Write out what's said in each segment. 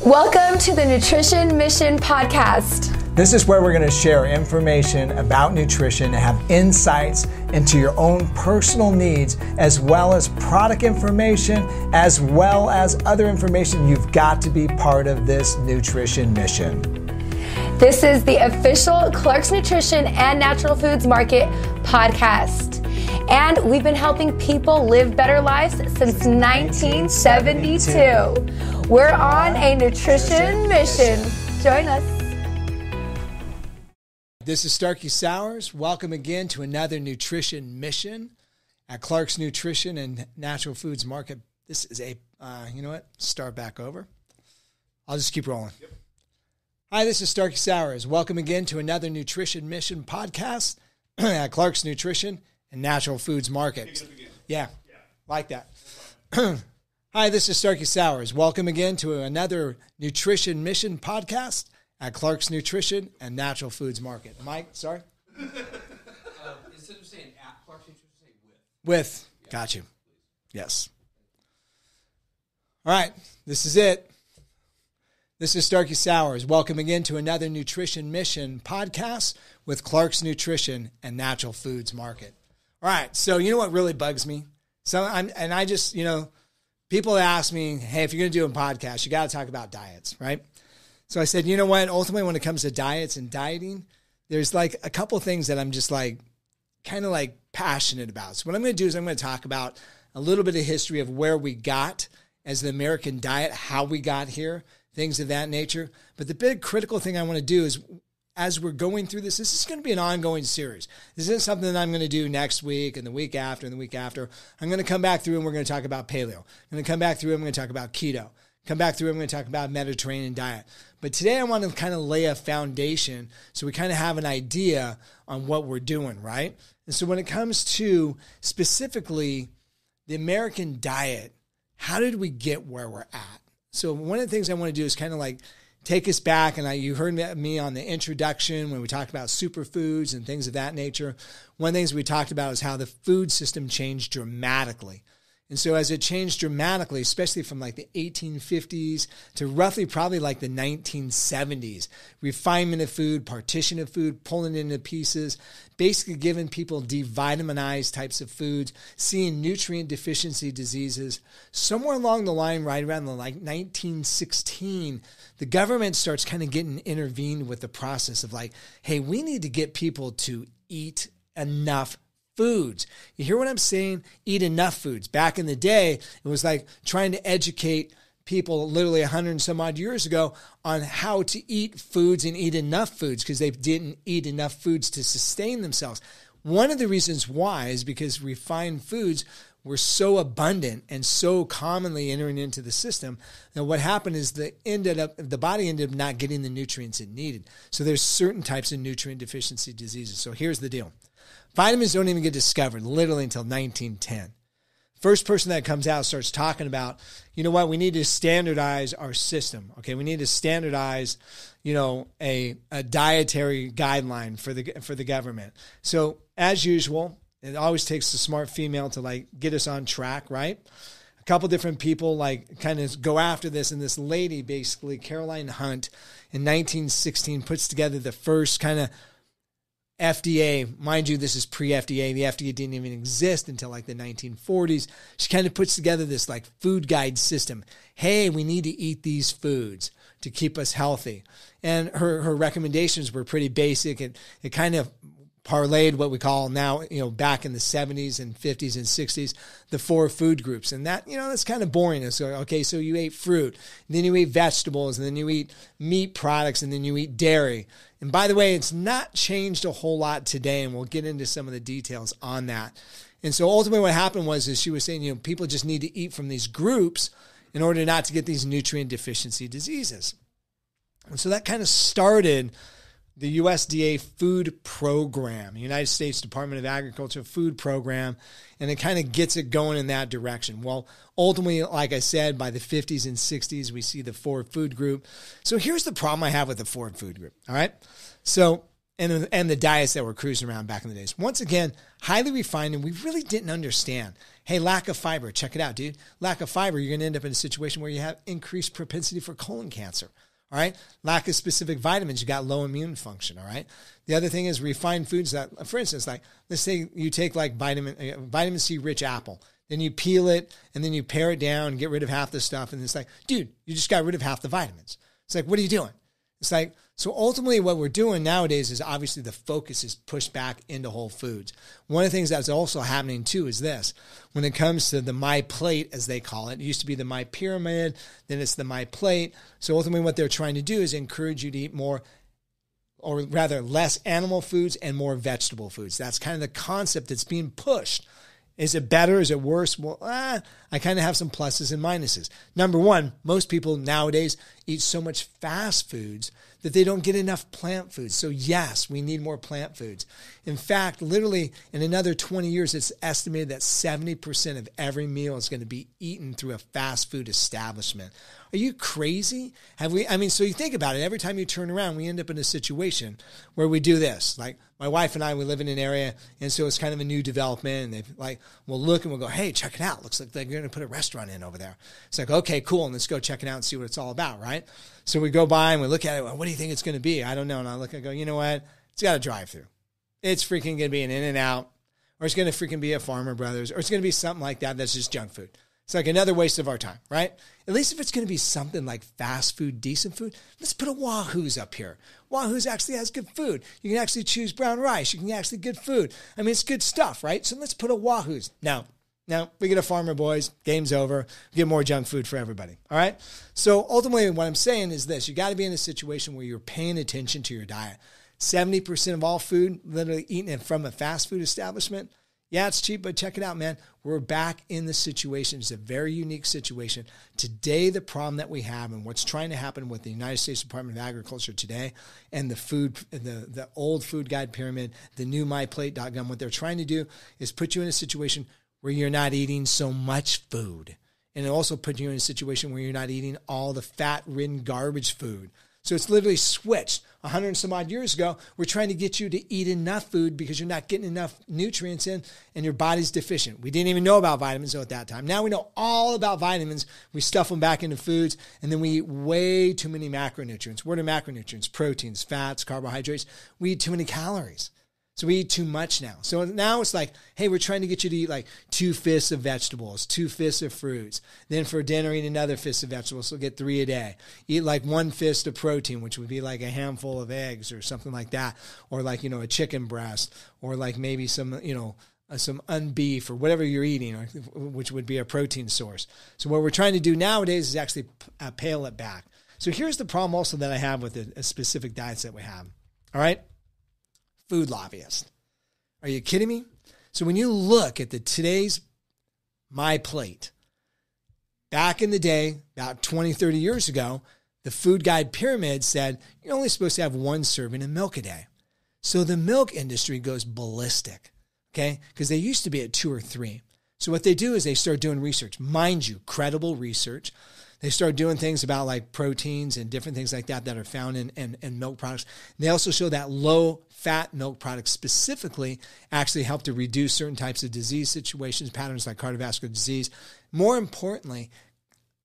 Welcome to the Nutrition Mission Podcast. This is where we're going to share information about nutrition and have insights into your own personal needs, as well as product information, as well as other information. You've got to be part of this nutrition mission. This is the official Clark's Nutrition and Natural Foods Market podcast. And we've been helping people live better lives since 1972. We're on a nutrition mission. Join us. This is Starkie Sowers. Welcome again to another nutrition mission at Clark's Nutrition and Natural Foods Market. This is a, you know what? Start back over. I'll just keep rolling. Yep. Hi, this is Starkie Sowers. Welcome again to another nutrition mission podcast at Clark's Nutrition and Natural Foods Market. Yeah, like that. Hi, this is Starkie Sowers. Welcome again to another nutrition mission podcast at Clark's Nutrition and Natural Foods Market. Mike, sorry? Instead of saying at Clark's Nutrition, say with. With. Yeah. Got you. Yes. All right. This is it. This is Starkie Sowers. Welcome again to another Nutrition Mission podcast with Clark's Nutrition and Natural Foods Market. All right. So you know what really bugs me? People ask me, hey, if you're going to do a podcast, you got to talk about diets, right? So I said, you know what? Ultimately, when it comes to diets and dieting, there's like a couple things that I'm just like kind of like passionate about. So what I'm going to do is I'm going to talk about a little bit of history of where we got as the American diet, how we got here, things of that nature. But the big critical thing I want to do is as we're going through this is going to be an ongoing series. This isn't something that I'm going to do next week and the week after and the week after. I'm going to come back through and we're going to talk about paleo. I'm going to come back through and I'm going to talk about keto. Come back through, I'm going to talk about Mediterranean diet. But today I want to kind of lay a foundation so we kind of have an idea on what we're doing, right? And so when it comes to specifically the American diet, how did we get where we're at? So one of the things I want to do is kind of like take us back, and you heard me on the introduction when we talked about superfoods and things of that nature. One of the things we talked about is how the food system changed dramatically. And so as it changed dramatically, especially from like the 1850s to roughly probably like the 1970s, refinement of food, partition of food, pulling it into pieces, basically giving people devitaminized types of foods, seeing nutrient deficiency diseases. Somewhere along the line, right around the like 1916, the government starts kind of getting intervened with the process of like, hey, we need to get people to eat enough foods. You hear what I'm saying? Eat enough foods. Back in the day, it was like trying to educate people literally 100 and some odd years ago on how to eat foods and eat enough foods because they didn't eat enough foods to sustain themselves. One of the reasons why is because refined foods were so abundant and so commonly entering into the system. Now, what happened is the body ended up not getting the nutrients it needed. So there's certain types of nutrient deficiency diseases. So here's the deal. Vitamins don't even get discovered literally until 1910. First person that comes out starts talking about, you know what, we need to standardize our system. Okay, we need to standardize, a dietary guideline for the government. So as usual, it always takes a smart female to like get us on track, right? A couple different people like kind of go after this, and this lady, basically Caroline Hunt, in 1916 puts together the first kind of FDA, mind you, this is pre-FDA. The FDA didn't even exist until like the 1940s. She kind of puts together this like food guide system. Hey, we need to eat these foods to keep us healthy. And her recommendations were pretty basic. It kind of parlayed what we call now, back in the 70s and 50s and 60s, the 4 food groups. And that, that's kind of boring. So, okay, so you ate fruit, and then you eat vegetables, and then you eat meat products, and then you eat dairy. And by the way, it's not changed a whole lot today, and we'll get into some of the details on that. And so ultimately what happened was she was saying, people just need to eat from these groups in order not to get these nutrient deficiency diseases. And so that kind of started the USDA food program, United States Department of Agriculture food program, and it kind of gets it going in that direction. Well, ultimately, like I said, by the 50s and 60s, we see the 4 food group. So here's the problem I have with the 4 food group, all right? So, and the diets that were cruising around back in the days. Once again, highly refined, and we really didn't understand, Hey, lack of fiber. Check it out, dude. Lack of fiber, you're going to end up in a situation where you have increased propensity for colon cancer. All right. Lack of specific vitamins, you got low immune function. All right. The other thing is refined foods that, for instance, like let's say you take like vitamin C rich apple, then you peel it and then you pare it down and get rid of half the stuff. And it's like, dude, you just got rid of half the vitamins. It's like, what are you doing? It's like, so ultimately what we're doing nowadays is obviously the focus is pushed back into whole foods. One of the things that's also happening too is this. When it comes to the My Plate, as they call it, it used to be the My Pyramid, then it's the My Plate. So ultimately what they're trying to do is encourage you to eat more, or rather less animal foods and more vegetable foods. That's kind of the concept that's being pushed. Is it better? Is it worse? Well, I kind of have some pluses and minuses. Number one, most people nowadays eat so much fast foods that they don't get enough plant foods. So yes, we need more plant foods. In fact, literally in another 20 years, it's estimated that 70% of every meal is going to be eaten through a fast food establishment. Are you crazy? So you think about it. Every time you turn around, we end up in a situation where we do this. Like my wife and I, we live in an area, and so it's kind of a new development. And we'll look and we'll go, hey, check it out. Looks like they're going to put a restaurant in over there. It's like, okay, cool. And let's go check it out and see what it's all about, right? So we go by and we look at it. Well, what do you think it's going to be? I don't know. And I look and go, you know what? It's got a drive-through. It's freaking going to be an In-N-Out, or it's going to freaking be a Farmer Brothers, or it's going to be something like that that's just junk food. It's like another waste of our time, right? At least if it's going to be something like fast food, decent food, let's put a Wahoo's up here. Wahoo's actually has good food. You can actually choose brown rice. You can actually good food. I mean, it's good stuff, right? So let's put a Wahoo's. Now we get a Farmer Boys, game's over, we get more junk food for everybody, all right? So ultimately what I'm saying is this. You got to be in a situation where you're paying attention to your diet. 70% of all food literally eaten from a fast food establishment. Yeah, it's cheap, but check it out, man. We're back in the situation. It's a very unique situation. Today, the problem that we have and what's trying to happen with the United States Department of Agriculture today and the old food guide pyramid, the new myplate.gov, what they're trying to do is put you in a situation where you're not eating so much food. And it also put you in a situation where you're not eating all the fat-ridden garbage food. So it's literally switched. 100 and some odd years ago, we're trying to get you to eat enough food because you're not getting enough nutrients in and your body's deficient. We didn't even know about vitamins at that time. Now we know all about vitamins. We stuff them back into foods, and then we eat way too many macronutrients. What are macronutrients? Proteins, fats, carbohydrates. We eat too many calories. So we eat too much now. So now it's like, hey, we're trying to get you to eat like 2 fists of vegetables, 2 fists of fruits. Then for dinner, eat another fist of vegetables. So get 3 a day. Eat like 1 fist of protein, which would be like a handful of eggs or something like that. Or like, a chicken breast, or like maybe some unbeef or whatever you're eating, which would be a protein source. So what we're trying to do nowadays is actually pale it back. So here's the problem also that I have with the specific diets that we have. All right. Food lobbyist. Are you kidding me? So when you look at today's My Plate, back in the day, about 20, 30 years ago, the food guide pyramid said you're only supposed to have 1 serving of milk a day. So the milk industry goes ballistic, okay? Because they used to be at 2 or 3. So what they do is they start doing research. Mind you, credible research. They start doing things about like proteins and different things like that are found in milk products. They also show that low-fat milk products specifically actually help to reduce certain types of disease situations, patterns like cardiovascular disease. More importantly,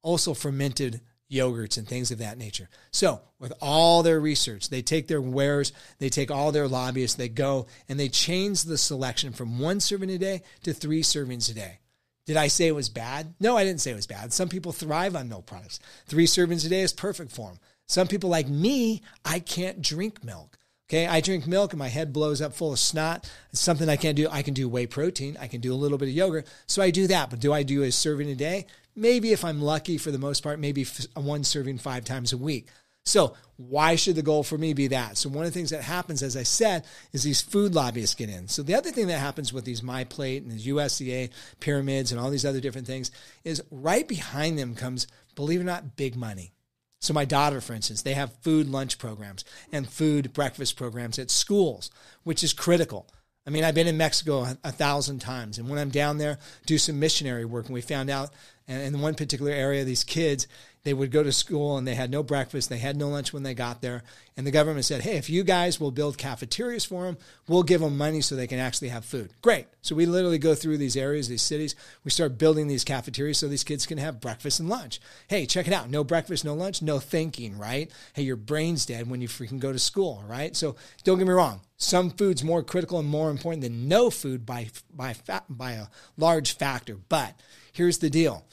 also fermented yogurts and things of that nature. So with all their research, they take their wares, they take all their lobbyists, they go and they change the selection from 1 serving a day to 3 servings a day. Did I say it was bad? No, I didn't say it was bad. Some people thrive on milk products. 3 servings a day is perfect for them. Some people like me, I can't drink milk. Okay, I drink milk and my head blows up full of snot. It's something I can't do. I can do whey protein. I can do a little bit of yogurt. So I do that. But do I do a serving a day? Maybe if I'm lucky, for the most part, maybe 1 serving 5 times a week. So why should the goal for me be that? So one of the things that happens, as I said, is these food lobbyists get in. So the other thing that happens with these My Plate and the USDA pyramids and all these other different things is right behind them comes, believe it or not, big money. So my daughter, for instance, they have food lunch programs and food breakfast programs at schools, which is critical. I mean, I've been in Mexico 1,000 times. And when I'm down there, do some missionary work, and we found out And in one particular area, these kids, they would go to school and they had no breakfast. They had no lunch when they got there. And the government said, hey, if you guys will build cafeterias for them, we'll give them money so they can actually have food. Great. So we literally go through these areas, these cities. We start building these cafeterias so these kids can have breakfast and lunch. Hey, check it out. No breakfast, no lunch, no thinking, right? Hey, your brain's dead when you freaking go to school, right? So don't get me wrong. Some food's more critical and more important than no food by a large factor. But here's the deal.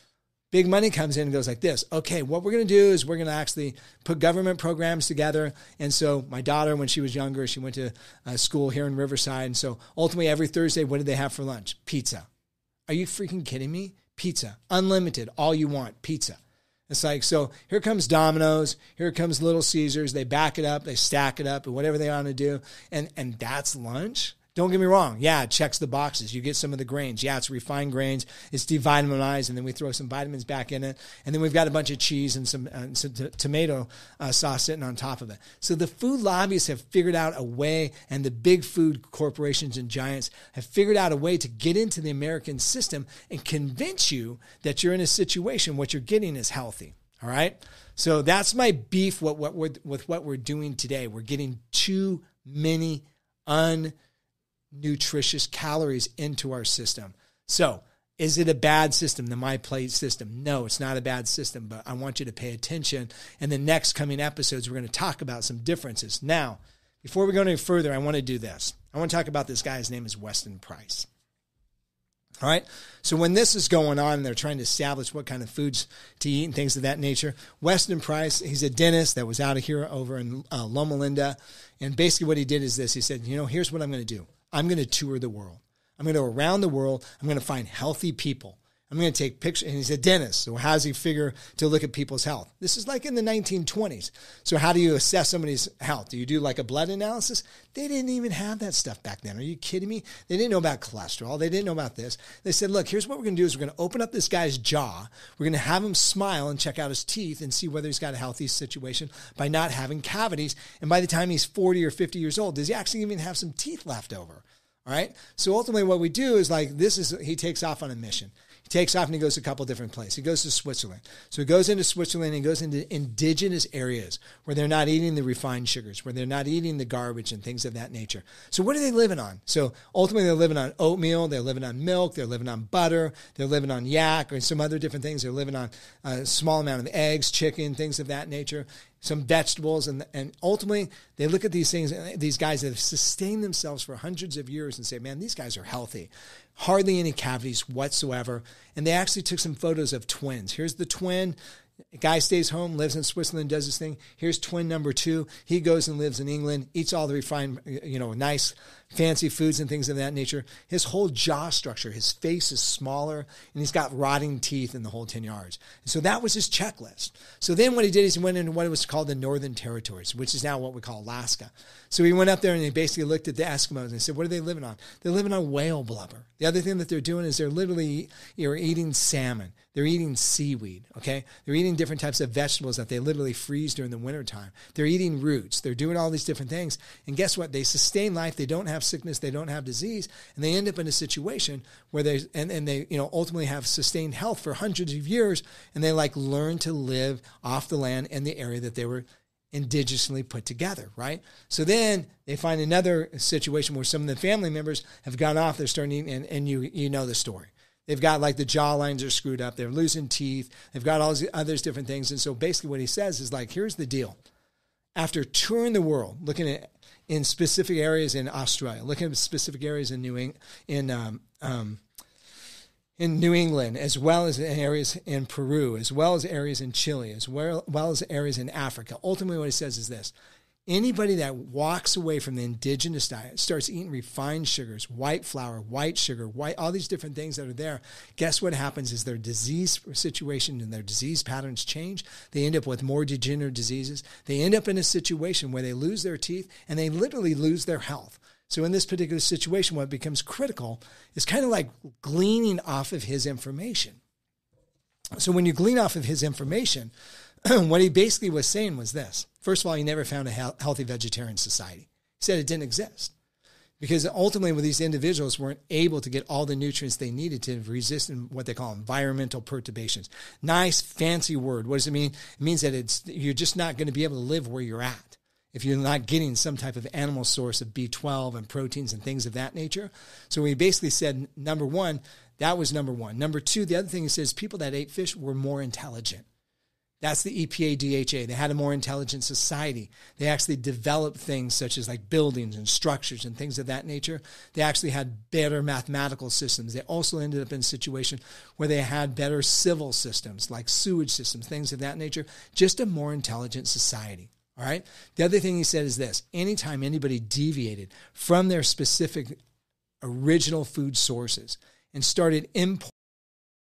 Big money comes in and goes like this. Okay, what we're going to do is we're going to actually put government programs together. And so my daughter, when she was younger, she went to school here in Riverside. And so ultimately every Thursday, what did they have for lunch? Pizza. Are you freaking kidding me? Pizza. Unlimited. All you want. Pizza. It's like, so here comes Domino's. Here comes Little Caesars. They back it up. They stack it up and whatever they want to do. And that's lunch. Don't get me wrong. Yeah, it checks the boxes. You get some of the grains. Yeah, it's refined grains. It's devitaminized, and then we throw some vitamins back in it. And then we've got a bunch of cheese and some tomato sauce sitting on top of it. So the food lobbyists have figured out a way, and the big food corporations and giants have figured out a way to get into the American system and convince you that you're in a situation what you're getting is healthy. All right? So that's my beef with what we're doing today. We're getting too many nutritious calories into our system. So is it a bad system, the My Plate system? No, it's not a bad system, but I want you to pay attention. In the next coming episodes, we're going to talk about some differences. Now, before we go any further, I want to do this. I want to talk about this guy. His name is Weston Price. All right. So when this is going on, they're trying to establish what kind of foods to eat and things of that nature. Weston Price, he's a dentist that was out of here over in Loma Linda. And basically what he did is this. He said, here's what I'm going to do. I'm going to tour the world. I'm going to go around the world. I'm going to find healthy people. I'm going to take pictures. And he's a dentist. So how does he figure to look at people's health? This is like in the 1920s. So how do you assess somebody's health? Do you do like a blood analysis? They didn't even have that stuff back then. Are you kidding me? They didn't know about cholesterol. They didn't know about this. They said, look, here's what we're going to do is we're going to open up this guy's jaw. We're going to have him smile and check out his teeth and see whether he's got a healthy situation by not having cavities. And by the time he's 40 or 50 years old, does he actually even have some teeth left over? All right. So ultimately what we do is he takes off on a mission. He takes off and he goes to a couple different places. He goes to Switzerland. So he goes into Switzerland and he goes into indigenous areas where they're not eating the refined sugars, where they're not eating the garbage and things of that nature. So what are they living on? So ultimately they're living on oatmeal. They're living on milk. They're living on butter. They're living on yak or some other different things. They're living on a small amount of eggs, chicken, things of that nature, some vegetables. And ultimately they look at these things, these guys that have sustained themselves for hundreds of years and say, man, these guys are healthy. Hardly any cavities whatsoever. And they actually took some photos of twins. Here's the twin. A guy stays home, lives in Switzerland, does his thing. Here's twin number 2. He goes and lives in England, eats all the refined, nice, fancy foods and things of that nature. His whole jaw structure, his face is smaller, and he's got rotting teeth in the whole 10 yards. And so that was his checklist. So then what he did is he went into what was called the Northern Territories, which is now what we call Alaska. So he went up there and he basically looked at the Eskimos and he said, what are they living on? They're living on whale blubber. The other thing that they're doing is they're literally eating salmon. They're eating seaweed, okay? They're eating different types of vegetables that they literally freeze during the wintertime. They're eating roots. They're doing all these different things. And guess what? They sustain life. They don't have sickness. They don't have disease. And they end up in a situation where they ultimately have sustained health for hundreds of years. And they learn to live off the land in the area that they were indigenously put together, right? So then they find another situation where some of the family members have gone off. They're starting eating, and you know the story. They've got the jaw lines are screwed up. They're losing teeth. They've got all these other different things. And so basically what he says is here's the deal. After touring the world, looking at in specific areas in Australia, looking at specific areas in New England, as well as areas in Peru, as well as areas in Chile, as well as areas in Africa. Ultimately what he says is this. Anybody that walks away from the indigenous diet, starts eating refined sugars, white flour, white sugar, all these different things that are there, guess what happens is their disease situation and their disease patterns change. They end up with more degenerative diseases. They end up in a situation where they lose their teeth and they literally lose their health. So in this particular situation, what becomes critical is kind of like gleaning off of his information. So when you glean off of his information, what he basically was saying was this. First of all, he never found a healthy vegetarian society. He said it didn't exist. Because ultimately, when these individuals weren't able to get all the nutrients they needed to resist what they call environmental perturbations. Nice, fancy word. What does it mean? It means that you're just not going to be able to live where you're at if you're not getting some type of animal source of B12 and proteins and things of that nature. So we basically said, number one, that was number one. Number two, the other thing it says, people that ate fish were more intelligent. That's the EPA DHA. They had a more intelligent society. They actually developed things such as like buildings and structures and things of that nature. They actually had better mathematical systems. They also ended up in a situation where they had better civil systems, like sewage systems, things of that nature. Just a more intelligent society. All right. The other thing he said is this: anytime anybody deviated from their specific original food sources and started importing